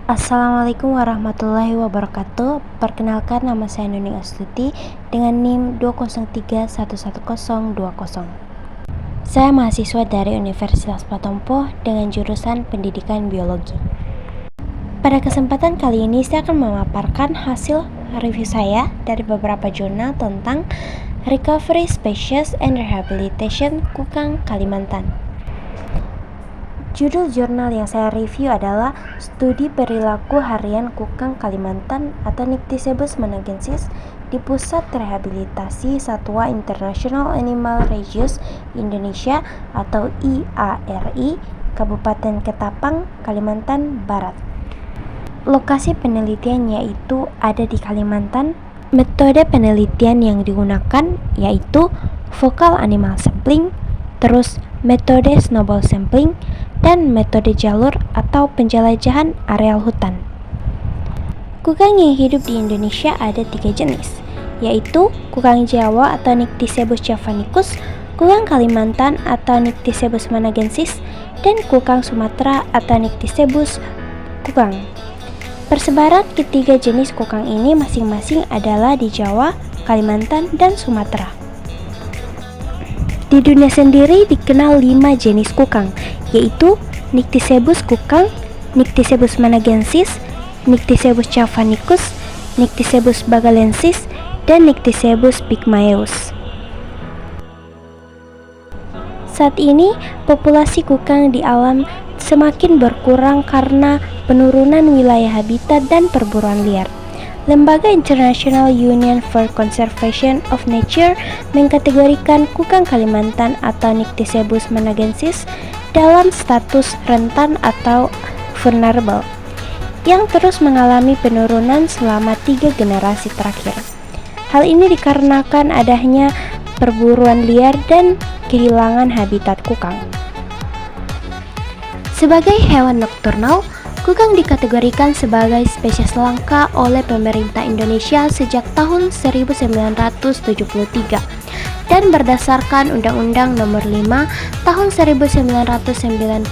Assalamualaikum warahmatullahi wabarakatuh. Perkenalkan, nama saya Nuning Astuti dengan NIM 203111020. Saya mahasiswa dari Universitas Patompo dengan jurusan Pendidikan Biologi. Pada kesempatan kali ini saya akan memaparkan hasil review saya dari beberapa jurnal tentang Recovery Species and Rehabilitation Kukang Kalimantan. Judul jurnal yang saya review adalah Studi Perilaku Harian Kukang Kalimantan atau Nycticebus managensis di Pusat Rehabilitasi Satwa International Animal Refuge Indonesia atau IARI, Kabupaten Ketapang, Kalimantan Barat. Lokasi penelitian yaitu ada di Kalimantan. Metode penelitian yang digunakan yaitu Focal Animal Sampling, terus metode Snowball Sampling, dan metode jalur atau penjelajahan areal hutan. Kukang yang hidup di Indonesia ada 3 jenis, yaitu kukang Jawa atau Nycticebus javanicus, kukang Kalimantan atau Nycticebus managensis, dan kukang Sumatera atau Nycticebus kukang. Persebaran ketiga jenis kukang ini masing-masing adalah di Jawa, Kalimantan, dan Sumatera. Di dunia sendiri dikenal 5 jenis kukang, yaitu Nycticebus kukang, Nycticebus managensis, Nycticebus javanicus, Nycticebus bagalensis, dan Nycticebus pygmaeus. Saat ini, populasi kukang di alam semakin berkurang karena penurunan wilayah habitat dan perburuan liar. Lembaga International Union for Conservation of Nature mengkategorikan kukang Kalimantan atau Nycticebus managensis dalam status rentan atau vulnerable yang terus mengalami penurunan selama 3 generasi terakhir. Hal ini dikarenakan adanya perburuan liar dan kehilangan habitat kukang. Sebagai hewan nokturnal, kukang dikategorikan sebagai spesies langka oleh pemerintah Indonesia sejak tahun 1973 dan berdasarkan Undang-Undang Nomor 5 Tahun 1990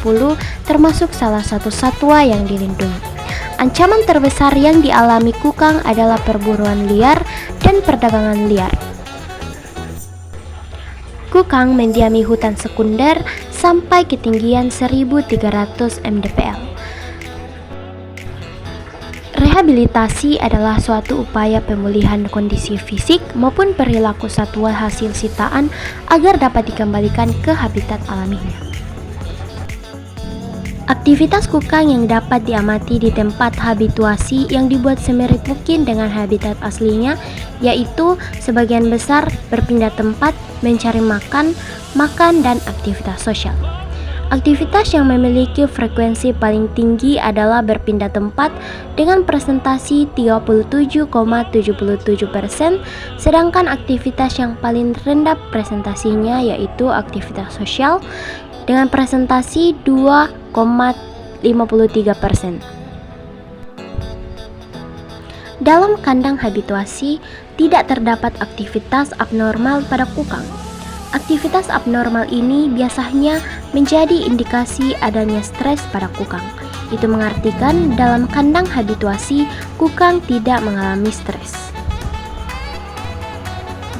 termasuk salah satu satwa yang dilindungi. Ancaman terbesar yang dialami kukang adalah perburuan liar dan perdagangan liar. Kukang mendiami hutan sekunder sampai ketinggian 1.300 mdpl. Rehabilitasi adalah suatu upaya pemulihan kondisi fisik maupun perilaku satwa hasil sitaan agar dapat dikembalikan ke habitat alaminya. Aktivitas kukang yang dapat diamati di tempat habituasi yang dibuat semirip mungkin dengan habitat aslinya, yaitu sebagian besar berpindah tempat, mencari makan, dan aktivitas sosial. Aktivitas yang memiliki frekuensi paling tinggi adalah berpindah tempat dengan presentasi 37,77%, sedangkan aktivitas yang paling rendah presentasinya yaitu aktivitas sosial dengan presentasi 2,53%. Dalam kandang habituasi tidak terdapat aktivitas abnormal pada kukang. Aktivitas abnormal ini biasanya menjadi indikasi adanya stres pada kukang. Itu mengartikan dalam kandang habituasi kukang tidak mengalami stres.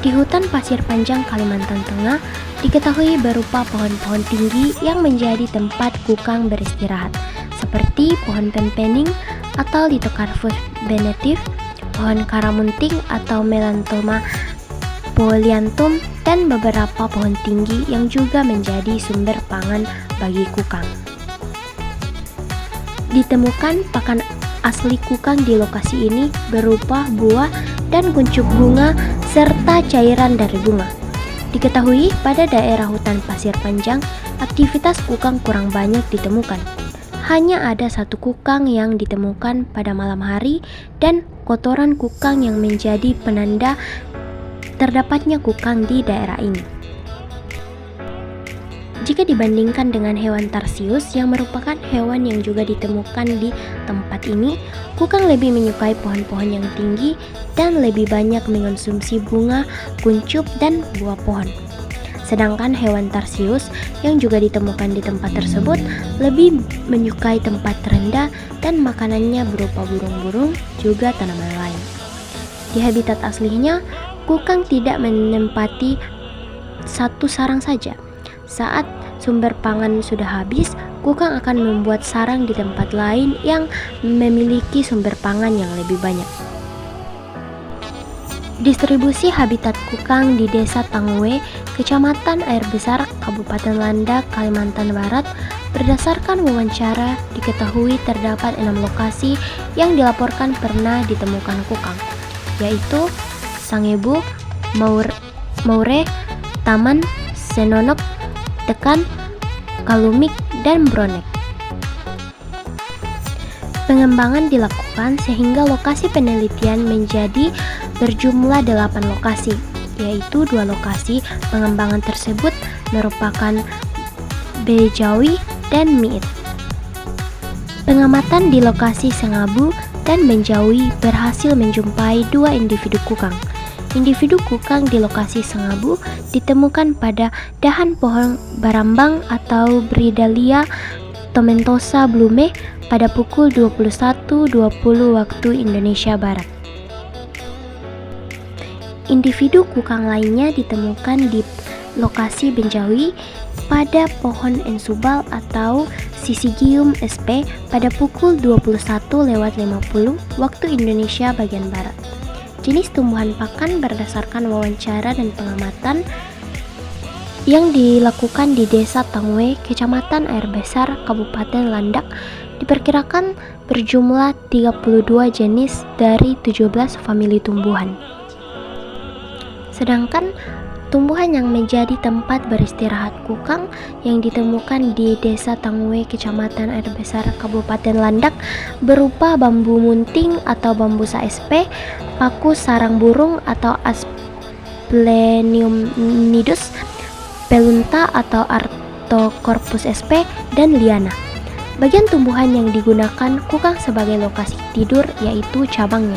Di hutan pasir panjang Kalimantan Tengah diketahui berupa pohon-pohon tinggi yang menjadi tempat kukang beristirahat, seperti pohon pempening atau Lithocarpus benetif, pohon karamunting atau Melanthoma polyanthum, dan beberapa pohon tinggi yang juga menjadi sumber pangan bagi kukang. Ditemukan pakan asli kukang di lokasi ini berupa buah dan kuncup bunga serta cairan dari bunga. Diketahui pada daerah hutan pasir panjang, aktivitas kukang kurang banyak ditemukan. Hanya ada satu kukang yang ditemukan pada malam hari dan kotoran kukang yang menjadi penanda terdapatnya kukang di daerah ini. Jika dibandingkan dengan hewan tarsius yang merupakan hewan yang juga ditemukan di tempat ini, kukang lebih menyukai pohon-pohon yang tinggi dan lebih banyak mengonsumsi bunga, kuncup, dan buah pohon. Sedangkan hewan tarsius yang juga ditemukan di tempat tersebut lebih menyukai tempat rendah dan makanannya berupa burung-burung juga tanaman lain. Di habitat aslinya, kukang tidak menempati satu sarang saja. Saat sumber pangan sudah habis, kukang akan membuat sarang di tempat lain yang memiliki sumber pangan yang lebih banyak. Distribusi habitat kukang di Desa Tangwe, Kecamatan Air Besar, Kabupaten Landak, Kalimantan Barat, berdasarkan wawancara diketahui terdapat 6 lokasi yang dilaporkan pernah ditemukan kukang, yaitu Sangebu, Maure, Taman, Senonok, Tekan, Kalumik, dan Bronek. Pengembangan dilakukan sehingga lokasi penelitian menjadi berjumlah 8 lokasi, yaitu 2 lokasi pengembangan tersebut merupakan Bejawi dan Miit. Pengamatan di lokasi Sengabu dan Benjawi berhasil menjumpai 2 individu kukang. Individu kukang di lokasi Sengabu ditemukan pada dahan pohon barambang atau Bridalia tomentosa blume pada pukul 21.20 waktu Indonesia Barat. Individu kukang lainnya ditemukan di lokasi Benjawi pada pohon ensubal atau Syzygium sp pada pukul 21.50 waktu Indonesia bagian Barat. Jenis tumbuhan pakan berdasarkan wawancara dan pengamatan yang dilakukan di Desa Tangwe, Kecamatan Air Besar, Kabupaten Landak, diperkirakan berjumlah 32 jenis dari 17 famili tumbuhan. Sedangkan tumbuhan yang menjadi tempat beristirahat kukang yang ditemukan di Desa Tangwe, Kecamatan Air Besar, Kabupaten Landak berupa bambu munting atau bambusa sp, paku sarang burung atau Asplenium nidus, pelunta atau Artocorpus sp, dan liana. Bagian tumbuhan yang digunakan kukang sebagai lokasi tidur yaitu cabangnya.